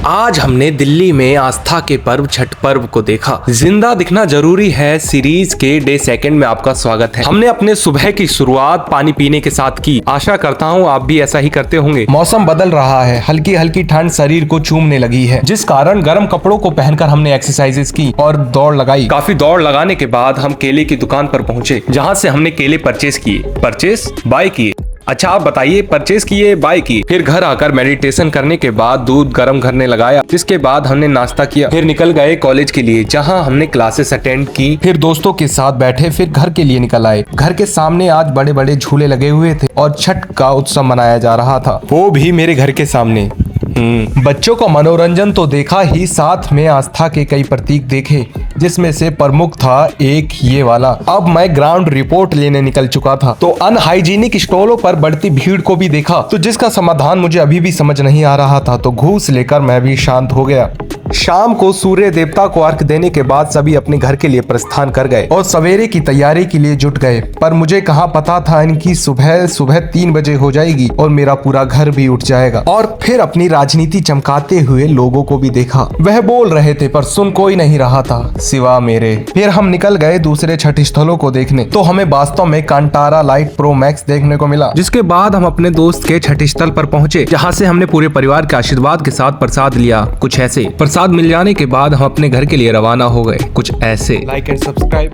आज हमने दिल्ली में आस्था के पर्व छठ पर्व को देखा। जिंदा दिखना जरूरी है सीरीज के डे सेकंड में आपका स्वागत है। हमने अपने सुबह की शुरुआत पानी पीने के साथ की। आशा करता हूँ आप भी ऐसा ही करते होंगे। मौसम बदल रहा है, हल्की हल्की ठंड शरीर को चूमने लगी है, जिस कारण गर्म कपड़ों को पहनकर हमने एक्सरसाइजेस की और दौड़ लगाई। काफी दौड़ लगाने के बाद हम केले की दुकान पर पहुंचे, जहाँ से हमने केले परचेस किए। परचेस बाय किए। अच्छा आप बताइए, परचेस किए बाय किए। फिर घर आकर मेडिटेशन करने के बाद दूध गर्म करने लगाया। इसके बाद हमने नाश्ता किया। फिर निकल गए कॉलेज के लिए, जहां हमने क्लासेस अटेंड की। फिर दोस्तों के साथ बैठे, फिर घर के लिए निकल आए। घर के सामने आज बड़े बड़े झूले लगे हुए थे और छठ का उत्सव मनाया जा रहा था, वो भी मेरे घर के सामने। बच्चों का मनोरंजन तो देखा ही, साथ में आस्था के कई प्रतीक देखे, जिसमें से प्रमुख था एक ये वाला। अब मैं ग्राउंड रिपोर्ट लेने निकल चुका था, तो अनहाइजीनिक स्टॉलों पर बढ़ती भीड़ को भी देखा, तो जिसका समाधान मुझे अभी भी समझ नहीं आ रहा था, तो घूस लेकर मैं भी शांत हो गया। शाम को सूर्य देवता को अर्घ देने के बाद सभी अपने घर के लिए प्रस्थान कर गए और सवेरे की तैयारी के लिए जुट गए। पर मुझे कहाँ पता था इनकी सुबह 3 बजे हो जाएगी और मेरा पूरा घर भी उठ जाएगा। और फिर अपनी राजनीति चमकाते हुए लोगों को भी देखा। वह बोल रहे थे पर सुन कोई नहीं रहा था सिवा मेरे। फिर हम निकल गए दूसरे छठ स्थलों को देखने, तो हमें वास्तव में कांटारा लाइट प्रो मैक्स देखने को मिला। जिसके बाद हम अपने दोस्त के छठ स्थल पर पहुंचे, जहाँ से हमने पूरे परिवार के आशीर्वाद के साथ प्रसाद लिया। कुछ ऐसे प्रसाद मिल जाने के बाद हम अपने घर के लिए रवाना हो गए। कुछ ऐसे। Like and subscribe.